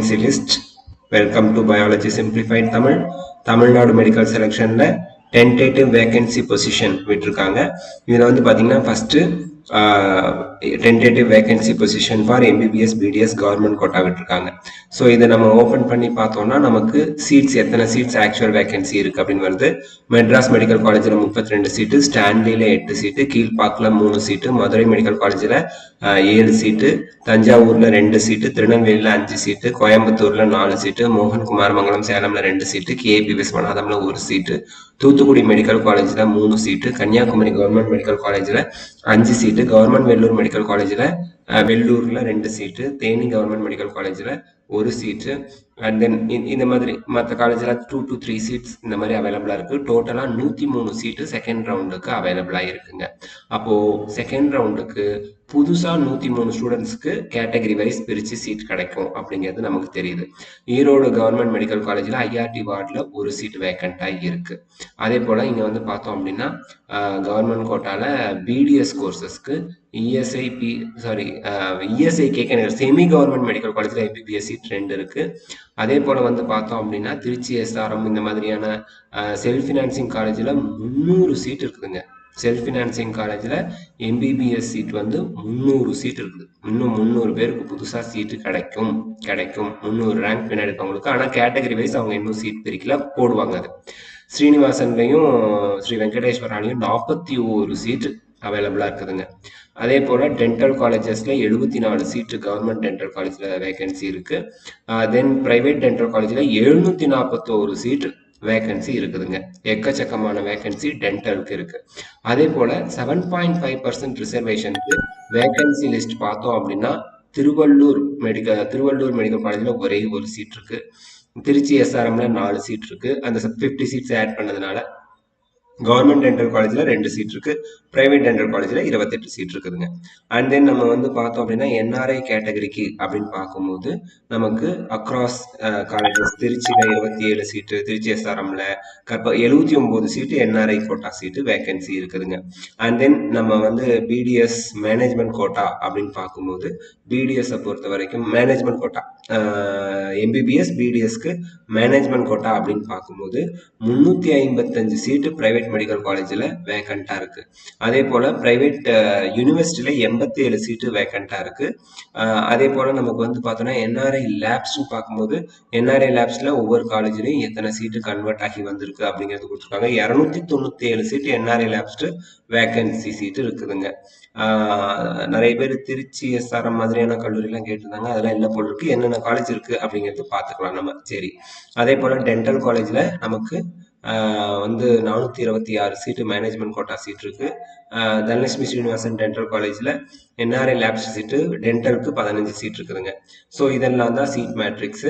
vacancy list. Welcome to Biology Simplified Tamil. Tamil Nadu medical செலெக்ஷன்ல tentative vacancy position விட்டுருக்காங்க. இதில் வந்து பார்த்தீங்கன்னா first tentative vacancy position for MBBS BDS government quota விட்டுருக்காங்க. So இதை நம்ம ஓப்பன் பண்ணி பார்த்தோம்னா நமக்கு சீட்ஸ் எத்தனை சீட்ஸ் ஆக்சுவல் வேகன்சி இருக்கு அப்படின்னு வருது. மெட்ராஸ் மெடிக்கல் காலேஜில் 32 சீட்டு, ஸ்டான்லியில் 8 சீட்டு, கீழ்பாக்கில் 3 சீட்டு, மதுரை மெடிக்கல் காலேஜில் 7 சீட்டு, தஞ்சாவூர்ல 2 சீட்டு, திருநெல்வேலியில் 5 சீட்டு, கோயம்புத்தூர்ல 4 சீட்டு, மோகன் குமாரமங்கலம் சேலம்ல 2 சீட்டு, கேபி விஸ்வநாதம்ல 1 சீட்டு, தூத்துக்குடி மெடிக்கல் காலேஜ்ல 3 சீட்டு, கன்னியாகுமரி கவர்மெண்ட் மெடிக்கல் காலேஜ்ல 5 சீட்டு, கவர்மெண்ட் வெள்ளூர் மெடிக்கல் காலேஜ்ல வெள்ளூர்ல 2 சீட்டு, தேனி கவர்மெண்ட் மெடிக்கல் காலேஜ்ல 1 சீட்டு, அண்ட் தென் இந்த மாதிரி மற்ற காலேஜ்ல 2 to 3 சீட்ஸ் இந்த மாதிரி அவைலபிளா இருக்கு. டோட்டலா 103 சீட்டு செகண்ட் ரவுண்டுக்கு அவைலபிளா இருக்குங்க. அப்போ செகண்ட் ரவுண்டுக்கு புதுசா 103 ஸ்டூடெண்ட்ஸ்க்கு கேட்டகரி வைஸ் பிரிச்சு சீட் கிடைக்கும் அப்படிங்கிறது நமக்கு தெரியுது. ஈரோடு கவர்மெண்ட் மெடிக்கல் காலேஜ்ல ஐஆர்டி வார்டுல 1 சீட் வேக்கண்டா இருக்கு. அதே போல இங்க வந்து பார்த்தோம் அப்படின்னா கவர்மெண்ட் கோட்டால பிடிஎஸ் கோர்சஸ்க்கு இஎஸ்ஐ செமி கவர்மெண்ட் மெடிக்கல் காலேஜ்ல எம்பிபிஎஸ் சீட் 2 இருக்கு. அதே போல வந்து பார்த்தோம் அப்படின்னா திருச்சி எஸ்ஆர்எம் இந்த மாதிரியான செல்ஃப் ஃபினான்சிங் காலேஜ்ல 300 சீட் இருக்குதுங்க. செல்ஃப் ஃபினான்சிங் காலேஜில் எம்பிபிஎஸ் சீட் வந்து 300 சீட் இருக்குது. இன்னும் 300 பேருக்கு புதுசாக சீட்டு கிடைக்கும் 300 ரேங்க் பின்னாடி இருக்கவங்களுக்கு. ஆனால் கேட்டகரி வைஸ் அவங்க இன்னும் சீட் பிரிக்கல, போடுவாங்க அது. ஸ்ரீனிவாசன்லையும் ஸ்ரீ வெங்கடேஸ்வராலையும் 41 சீட்டு அவைலபிளாக இருக்குதுங்க. அதே போல் டென்டல் காலேஜஸில் 74 சீட்டு கவர்மெண்ட் டென்டல் காலேஜில் வேகன்சி இருக்கு. தென் ப்ரைவேட் டென்டல் காலேஜில் 741 சீட்டு வேகன்சி இருக்குதுங்க. எக்கச்சக்கமான வேகன்சி டென்டலுக்கு இருக்கு. அதே போல 7.5% ரிசர்வேஷனுக்கு வேகன்சி லிஸ்ட் பார்த்தோம் அப்படின்னா திருவள்ளூர் மெடிக்கல் காலேஜ்ல ஒரே ஒரு சீட் இருக்கு. திருச்சி எஸ்ஆர்எம்ல 4 சீட் இருக்கு. அந்த 50 சீட்ஸ் ஆட் பண்ணதுனால கவர்மெண்ட் டென்டல் காலேஜ்ல 2 சீட் இருக்கு, பிரைவேட் டென்டல் காலேஜ்ல 28 சீட் இருக்குதுங்க. அண்ட் தென் நம்ம வந்து பார்த்தோம் அப்படின்னா என்ஆர்ஐ கேட்டகரிக்கு அப்படின்னு பார்க்கும்போது நமக்கு அக்ராஸ் காலேஜஸ் திருச்சியில 27 சீட்டு, திருச்சி எஸ்ஆர்எம்ல 79 சீட்டு என்ஆர்ஐ கோட்டா சீட்டு வேகன்சி இருக்குதுங்க. அண்ட் தென் நம்ம வந்து பிடிஎஸ் மேனேஜ்மெண்ட் கோட்டா அப்படின்னு பார்க்கும்போது பிடிஎஸ் பொறுத்த வரைக்கும் மேனேஜ்மெண்ட் கோட்டா எம்பிபிஎஸ் பிடிஎஸ்க்கு மேனேஜ்மெண்ட் கோட்டா அப்படின்னு பார்க்கும்போது 355 சீட்டு பிரைவேட் மெடிக்கல் காலேஜில் வேக்கண்டா இருக்கு. அதே போல பிரைவேட் யூனிவர்சிட்டியில 87 சீட்டு வேக்கண்டா இருக்கு. அதே போல நமக்கு வந்து பார்த்தோம்னா என்ஆர்ஐ லேப்ஸ்ன்னு பார்க்கும்போது என்ஆர்ஐ லேப்ஸ்ல ஒவ்வொரு காலேஜ்லயும் எத்தனை சீட்டு கன்வெர்ட் ஆகி வந்திருக்கு அப்படிங்கிறது கொடுத்துருக்காங்க. 297 சீட்டு என்ஆர்ஐ லேப்ஸ்ட்டு வேக்கன்சி சீட்டு இருக்குதுங்க. நிறைய பேர் திருச்சி எஸ்ஆர்எம் மாதிரியான கல்லூரிலாம் கேட்டிருந்தாங்க. அதெல்லாம் என்ன போல் இருக்கு, என்னென்ன காலேஜ் இருக்கு அப்படிங்கிறது பார்த்துக்கலாம் நம்ம. சரி, அதே போல டென்டல் காலேஜ்ல நமக்கு வந்து 426 சீட்டு மேனேஜ்மெண்ட் கோட்டா சீட் இருக்கு. தனலட்சுமி ஸ்ரீனிவாசன் டென்டல் காலேஜ்ல என்ஆர்ஐ லேப்ஸ் சீட்டு டென்டலுக்கு 15 சீட் இருக்குதுங்க. ஸோ இதெல்லாம் தான் சீட் மேட்ரிக்ஸ்.